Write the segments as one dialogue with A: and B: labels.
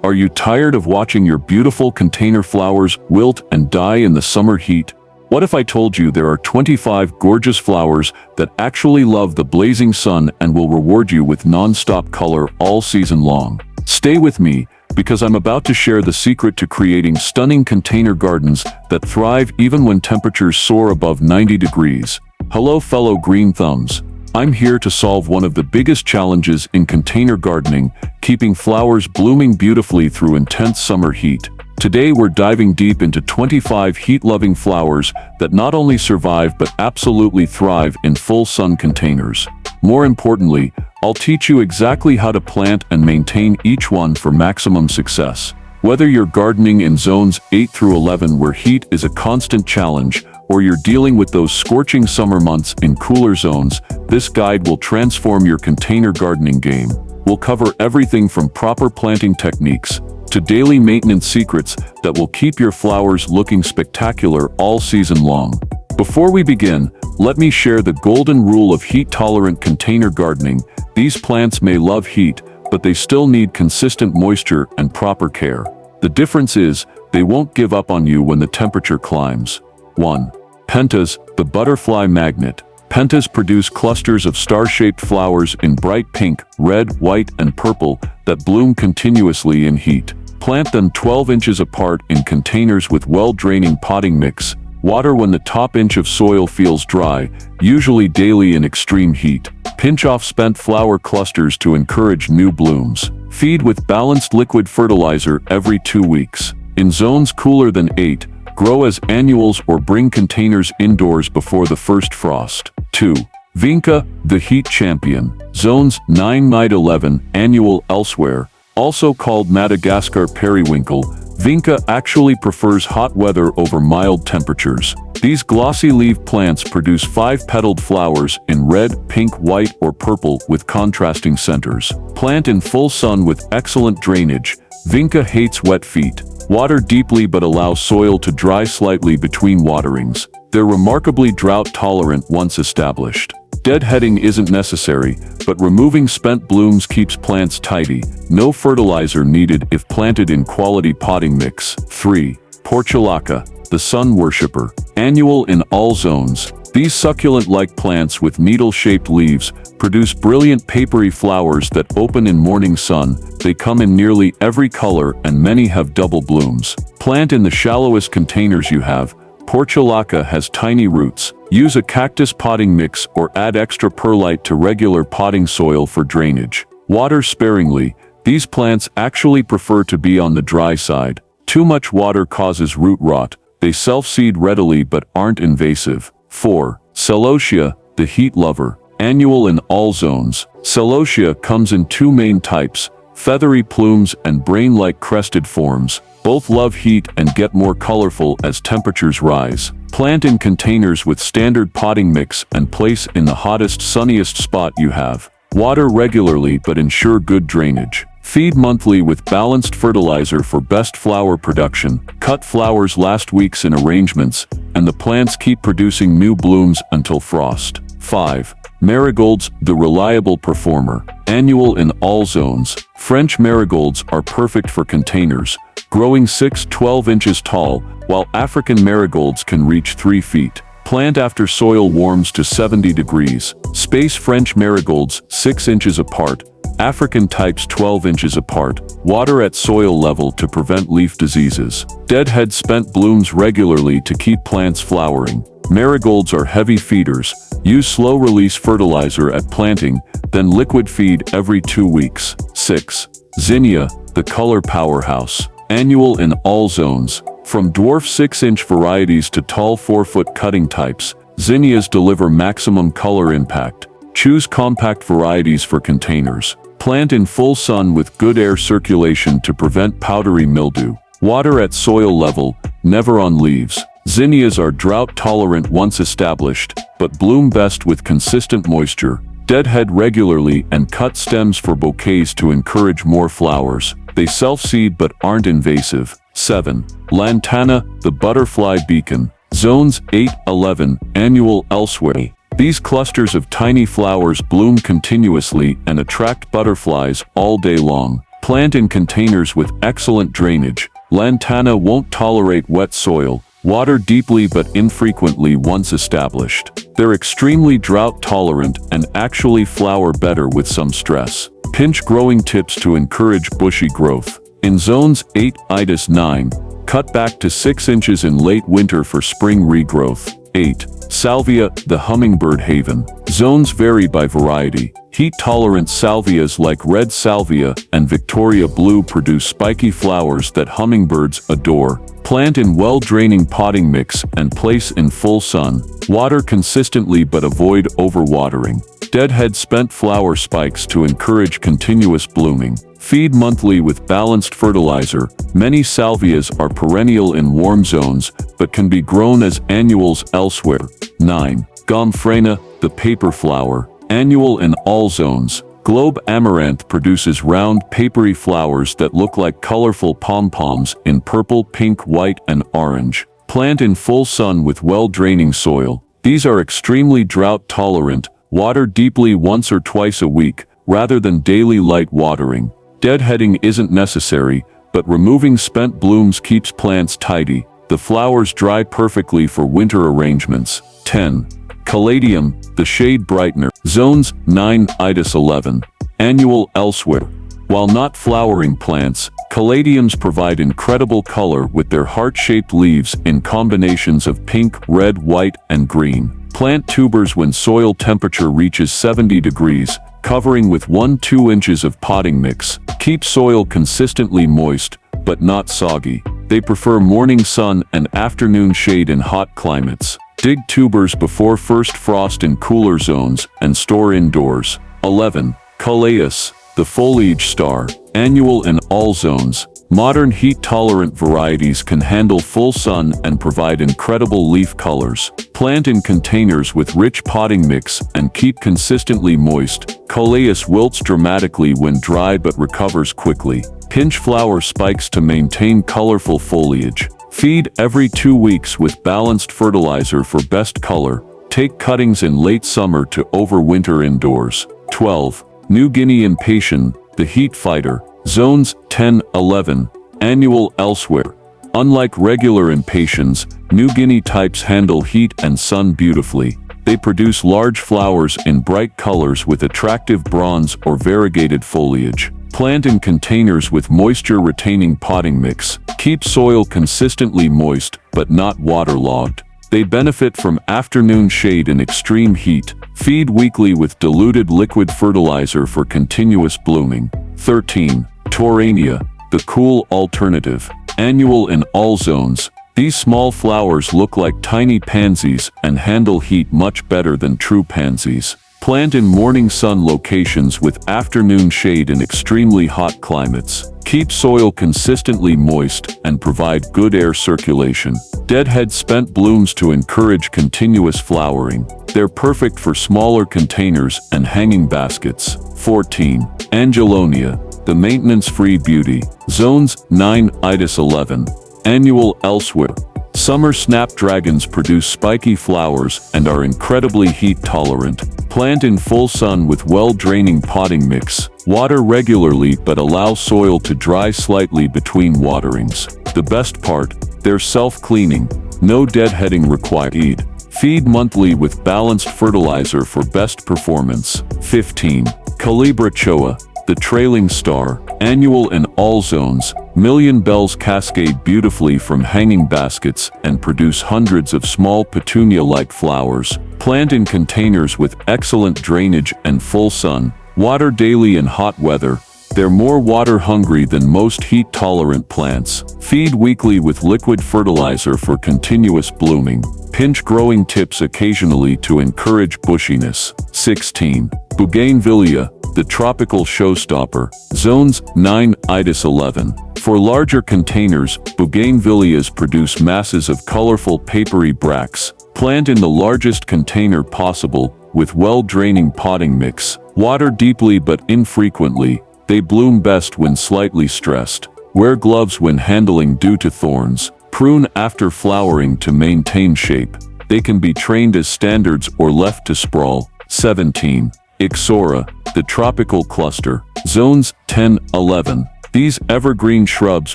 A: Are you tired of watching your beautiful container flowers wilt and die in the summer heat? What if I told you there are 25 gorgeous flowers that actually love the blazing sun and will reward you with non-stop color all season long? Stay with me, because I'm about to share the secret to creating stunning container gardens that thrive even when temperatures soar above 90 degrees. Hello fellow green thumbs. I'm here to solve one of the biggest challenges in container gardening, keeping flowers blooming beautifully through intense summer heat. Today we're diving deep into 25 heat-loving flowers that not only survive but absolutely thrive in full sun containers. More importantly, I'll teach you exactly how to plant and maintain each one for maximum success. Whether you're gardening in zones 8 through 11 where heat is a constant challenge, or you're dealing with those scorching summer months in cooler zones, this guide will transform your container gardening game. We'll cover everything from proper planting techniques to daily maintenance secrets that will keep your flowers looking spectacular all season long. Before we begin, let me share the golden rule of heat-tolerant container gardening. These plants may love heat, but they still need consistent moisture and proper care. The difference is, they won't give up on you when the temperature climbs. 1. Pentas, the butterfly magnet. Pentas produce clusters of star-shaped flowers in bright pink, red, white, and purple that bloom continuously in heat. Plant them 12 inches apart in containers with well-draining potting mix. Water when the top inch of soil feels dry, usually daily in extreme heat. Pinch off spent flower clusters to encourage new blooms. Feed with balanced liquid fertilizer every 2 weeks. In zones cooler than 8, grow as annuals or bring containers indoors before the first frost. 2. Vinca, the heat champion. Zones 9–11, annual elsewhere. Also called Madagascar periwinkle, Vinca actually prefers hot weather over mild temperatures. These glossy-leaved plants produce 5-petaled flowers in red, pink, white, or purple with contrasting centers. Plant in full sun with excellent drainage. Vinca hates wet feet. Water deeply but allow soil to dry slightly between waterings. They're remarkably drought-tolerant once established. Deadheading isn't necessary, but removing spent blooms keeps plants tidy. No fertilizer needed if planted in quality potting mix. 3. Portulaca, the sun worshipper. Annual in all zones. These succulent-like plants with needle-shaped leaves produce brilliant papery flowers that open in morning sun. They come in nearly every color and many have double blooms. Plant in the shallowest containers you have. Portulaca has tiny roots. Use a cactus potting mix or add extra perlite to regular potting soil for drainage. Water sparingly. These plants actually prefer to be on the dry side. Too much water causes root rot. They self-seed readily but aren't invasive. 4. Celosia, the heat lover. Annual in all zones. Celosia comes in 2 main types, feathery plumes and brain-like crested forms. Both love heat and get more colorful as temperatures rise. Plant in containers with standard potting mix and place in the hottest, sunniest spot you have. Water regularly but ensure good drainage. Feed monthly with balanced fertilizer for best flower production. Cut flowers last weeks in arrangements, and the plants keep producing new blooms until frost. 5. Marigolds, the reliable performer. Annual in all zones. French marigolds are perfect for containers, growing 6–12 inches tall, while African marigolds can reach 3 feet. Plant after soil warms to 70 degrees. Space French marigolds 6 inches apart, African types 12 inches apart. Water at soil level to prevent leaf diseases. Deadhead spent blooms regularly to keep plants flowering. Marigolds are heavy feeders. Use slow-release fertilizer at planting, then liquid feed every 2 weeks. 6. Zinnia, the color powerhouse. Annual in all zones. From dwarf 6-inch varieties to tall 4-foot cutting types, zinnias deliver maximum color impact. Choose compact varieties for containers. Plant in full sun with good air circulation to prevent powdery mildew. Water at soil level, never on leaves. Zinnias are drought-tolerant once established, but bloom best with consistent moisture. Deadhead regularly and cut stems for bouquets to encourage more flowers. They self-seed but aren't invasive. 7. Lantana, the butterfly beacon. Zones 8–11, annual elsewhere. These clusters of tiny flowers bloom continuously and attract butterflies all day long. Plant in containers with excellent drainage. Lantana won't tolerate wet soil. Water deeply but infrequently once established. They're extremely drought tolerant and actually flower better with some stress. Pinch growing tips to encourage bushy growth. In zones 8-9, cut back to 6 inches in late winter for spring regrowth. 8. Salvia, the hummingbird haven. Zones vary by variety. Heat-tolerant salvias like red salvia and Victoria blue produce spiky flowers that hummingbirds adore. Plant in well-draining potting mix and place in full sun. Water consistently but avoid overwatering. Deadhead spent flower spikes to encourage continuous blooming. Feed monthly with balanced fertilizer. Many salvias are perennial in warm zones, but can be grown as annuals elsewhere. 9. Gomphrena, the paper flower. Annual in all zones. Globe amaranth produces round, papery flowers that look like colorful pom-poms in purple, pink, white, and orange. Plant in full sun with well-draining soil. These are extremely drought-tolerant. Water deeply once or twice a week, rather than daily light watering. Deadheading isn't necessary, but removing spent blooms keeps plants tidy. The flowers dry perfectly for winter arrangements. 10. Caladium, the shade brightener. Zones 9-11. Annual elsewhere. While not flowering plants, caladiums provide incredible color with their heart-shaped leaves in combinations of pink, red, white, and green. Plant tubers when soil temperature reaches 70 degrees, covering with 1-2 inches of potting mix. Keep soil consistently moist, but not soggy. They prefer morning sun and afternoon shade in hot climates. Dig tubers before first frost in cooler zones and store indoors. 11. Coleus, the foliage star. Annual in all zones. Modern heat-tolerant varieties can handle full sun and provide incredible leaf colors. Plant in containers with rich potting mix and keep consistently moist. Coleus wilts dramatically when dry but recovers quickly. Pinch flower spikes to maintain colorful foliage. Feed every 2 weeks with balanced fertilizer for best color. Take cuttings in late summer to overwinter indoors. 12. New Guinea Impatiens, the heat fighter. Zones 10-11. Annual elsewhere. Unlike regular Impatiens, New Guinea types handle heat and sun beautifully. They produce large flowers in bright colors with attractive bronze or variegated foliage. Plant in containers with moisture-retaining potting mix. Keep soil consistently moist, but not waterlogged. They benefit from afternoon shade in extreme heat. Feed weekly with diluted liquid fertilizer for continuous blooming. 13. Torania, the cool alternative. Annual in all zones. These small flowers look like tiny pansies and handle heat much better than true pansies. Plant in morning sun locations with afternoon shade in extremely hot climates. Keep soil consistently moist and provide good air circulation. Deadhead spent blooms to encourage continuous flowering. They're perfect for smaller containers and hanging baskets. 14. Angelonia, the maintenance-free beauty. Zones 9-11. Annual elsewhere. Summer snapdragons produce spiky flowers and are incredibly heat-tolerant. Plant in full sun with well-draining potting mix. Water regularly but allow soil to dry slightly between waterings. The best part, they're self-cleaning. No deadheading required. Feed monthly with balanced fertilizer for best performance. 15. Calibrachoa, the trailing star. Annual in all zones. Million bells cascade beautifully from hanging baskets and produce hundreds of small petunia-like flowers. Plant in containers with excellent drainage and full sun. Water daily in hot weather. They're more water-hungry than most heat-tolerant plants. Feed weekly with liquid fertilizer for continuous blooming. Pinch growing tips occasionally to encourage bushiness. 16. Bougainvillea, the tropical showstopper. Zones 9-11. For larger containers, Bougainvilleas produce masses of colorful papery bracts. Plant in the largest container possible, with well-draining potting mix. Water deeply but infrequently. They bloom best when slightly stressed. Wear gloves when handling due to thorns. Prune after flowering to maintain shape. They can be trained as standards or left to sprawl. 17. Ixora, the tropical cluster. Zones 10-11. These evergreen shrubs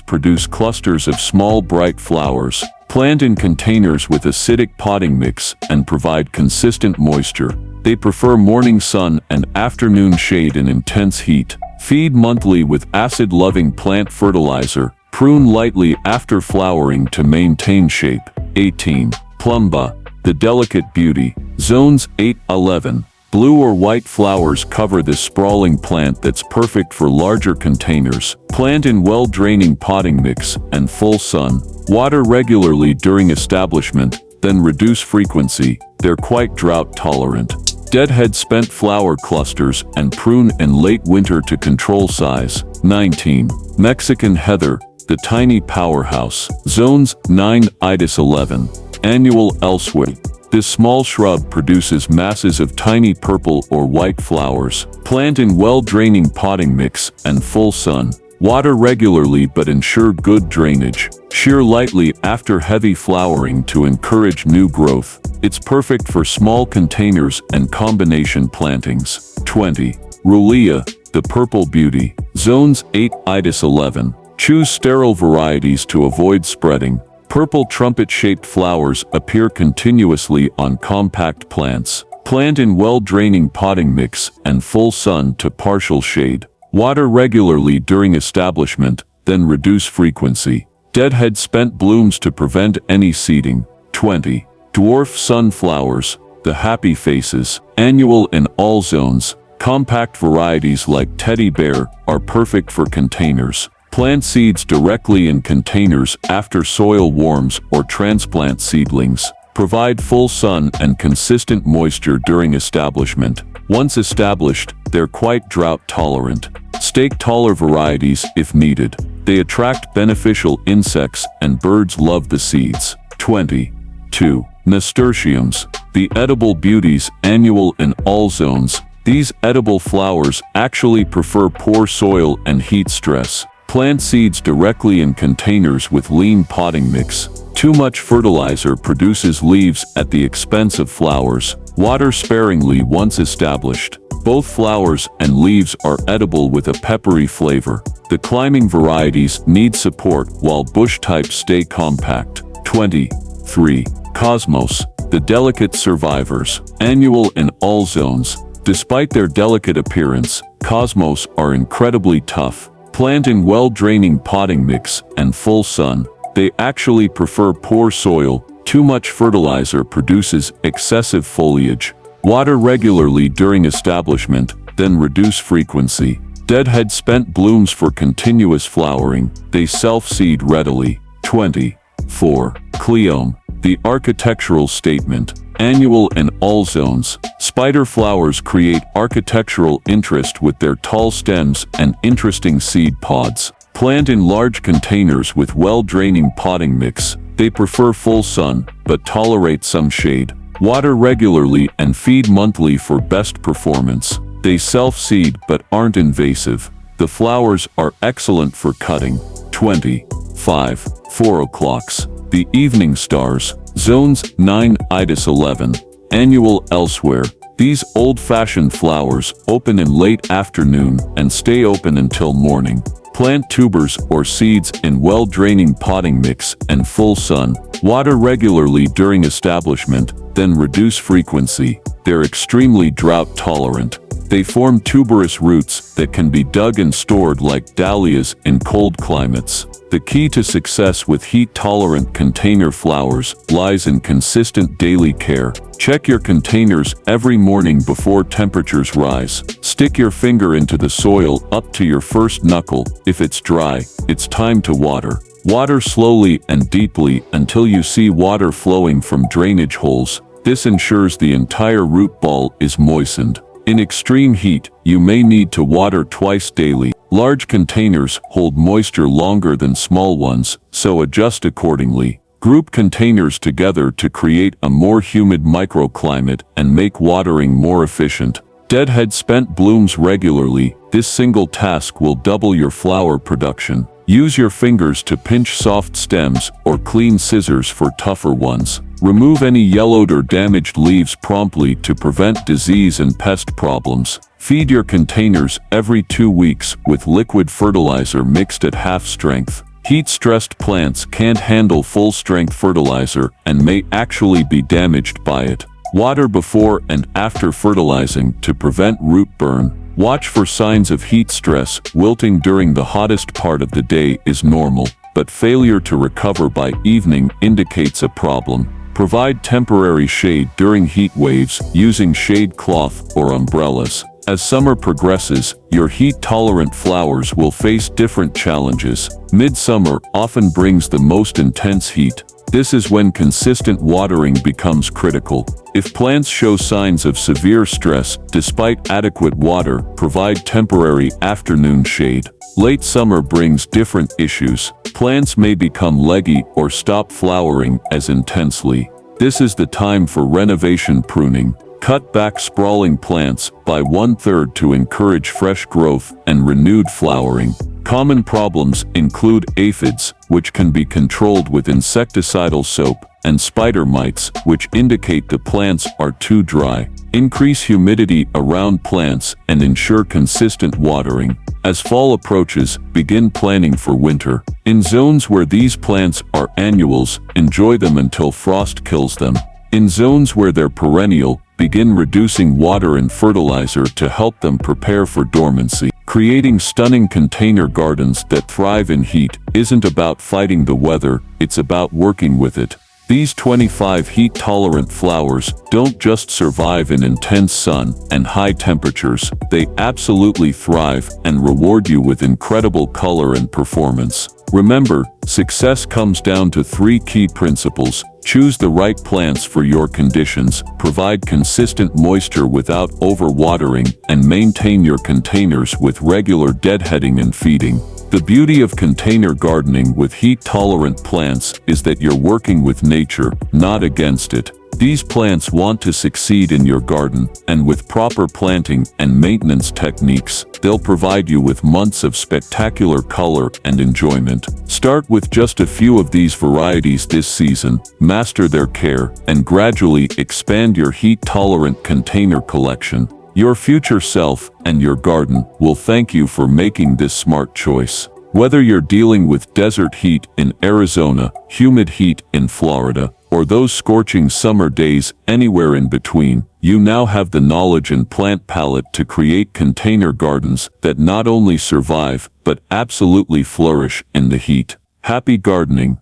A: produce clusters of small bright flowers. Plant in containers with acidic potting mix and provide consistent moisture. They prefer morning sun and afternoon shade in intense heat. Feed monthly with acid-loving plant fertilizer. Prune lightly after flowering to maintain shape. 18. Plumba, the delicate beauty. Zones 8-11. Blue or white flowers cover this sprawling plant that's perfect for larger containers. Plant in well-draining potting mix and full sun. Water regularly during establishment, then reduce frequency. They're quite drought-tolerant. Deadhead spent flower clusters and prune in late winter to control size. 19. Mexican heather, the tiny powerhouse. Zones 9-11. Annual elsewhere. This small shrub produces masses of tiny purple or white flowers. Plant in well-draining potting mix and full sun. Water regularly but ensure good drainage. Shear lightly after heavy flowering to encourage new growth. It's perfect for small containers and combination plantings. 20. Rulia, the purple beauty. Zones 8-11. Choose sterile varieties to avoid spreading. Purple trumpet-shaped flowers appear continuously on compact plants. Plant in well-draining potting mix and full sun to partial shade. Water regularly during establishment, then reduce frequency. Deadhead spent blooms to prevent any seeding. 20. Dwarf sunflowers, the happy faces. Annual in all zones. Compact varieties like teddy bear are perfect for containers. Plant seeds directly in containers after soil warms or transplant seedlings. Provide full sun and consistent moisture during establishment. Once established, they're quite drought-tolerant. Stake taller varieties if needed. They attract beneficial insects and birds love the seeds. 22. Nasturtiums, the edible beauties. Annual in all zones. These edible flowers actually prefer poor soil and heat stress. Plant seeds directly in containers with lean potting mix. Too much fertilizer produces leaves at the expense of flowers. Water sparingly once established. Both flowers and leaves are edible with a peppery flavor. The climbing varieties need support while bush types stay compact. 23. Cosmos, the delicate survivors. Annual in all zones. Despite their delicate appearance, cosmos are incredibly tough. Plant in well-draining potting mix and full sun. They actually prefer poor soil. Too much fertilizer produces excessive foliage. Water regularly during establishment, then reduce frequency. Deadhead spent blooms for continuous flowering. They self-seed readily. 24. Cleome, the architectural statement. Annual in all zones. Spider flowers create architectural interest with their tall stems and interesting seed pods. Plant in large containers with well-draining potting mix. They prefer full sun, but tolerate some shade. Water regularly and feed monthly for best performance. They self-seed but aren't invasive. The flowers are excellent for cutting. 25. 4 o'clocks, the evening stars. Zones 9-11. Annual elsewhere. These old-fashioned flowers open in late afternoon and stay open until morning. Plant tubers or seeds in well-draining potting mix and full sun. Water regularly during establishment, then reduce frequency. They're extremely drought-tolerant. They form tuberous roots that can be dug and stored like dahlias in cold climates. The key to success with heat-tolerant container flowers lies in consistent daily care. Check your containers every morning before temperatures rise. Stick your finger into the soil up to your first knuckle. If it's dry, it's time to water. Water slowly and deeply until you see water flowing from drainage holes. This ensures the entire root ball is moistened. In extreme heat, you may need to water twice daily. Large containers hold moisture longer than small ones, so adjust accordingly. Group containers together to create a more humid microclimate and make watering more efficient. Deadhead spent blooms regularly. This single task will double your flower production. Use your fingers to pinch soft stems or clean scissors for tougher ones. Remove any yellowed or damaged leaves promptly to prevent disease and pest problems. Feed your containers every 2 weeks with liquid fertilizer mixed at half strength. Heat-stressed plants can't handle full-strength fertilizer and may actually be damaged by it. Water before and after fertilizing to prevent root burn. Watch for signs of heat stress. Wilting during the hottest part of the day is normal, but failure to recover by evening indicates a problem. Provide temporary shade during heat waves using shade cloth or umbrellas. As summer progresses, your heat-tolerant flowers will face different challenges. Midsummer often brings the most intense heat. This is when consistent watering becomes critical. If plants show signs of severe stress despite adequate water, provide temporary afternoon shade. Late summer brings different issues. Plants may become leggy or stop flowering as intensely. This is the time for renovation pruning. Cut back sprawling plants by 1/3 to encourage fresh growth and renewed flowering. Common problems include aphids, which can be controlled with insecticidal soap, and spider mites, which indicate the plants are too dry. Increase humidity around plants and ensure consistent watering. As fall approaches, begin planning for winter. In zones where these plants are annuals, enjoy them until frost kills them. In zones where they're perennial, begin reducing water and fertilizer to help them prepare for dormancy. Creating stunning container gardens that thrive in heat isn't about fighting the weather, it's about working with it. These 25 heat-tolerant flowers don't just survive in intense sun and high temperatures, they absolutely thrive and reward you with incredible color and performance. Remember, success comes down to 3 key principles. Choose the right plants for your conditions, provide consistent moisture without overwatering, and maintain your containers with regular deadheading and feeding. The beauty of container gardening with heat-tolerant plants is that you're working with nature, not against it. These plants want to succeed in your garden, and with proper planting and maintenance techniques, they'll provide you with months of spectacular color and enjoyment. Start with just a few of these varieties this season, master their care, and gradually expand your heat-tolerant container collection. Your future self and your garden will thank you for making this smart choice. Whether you're dealing with desert heat in Arizona, humid heat in Florida, or those scorching summer days anywhere in between, you now have the knowledge and plant palette to create container gardens that not only survive, but absolutely flourish in the heat. Happy gardening!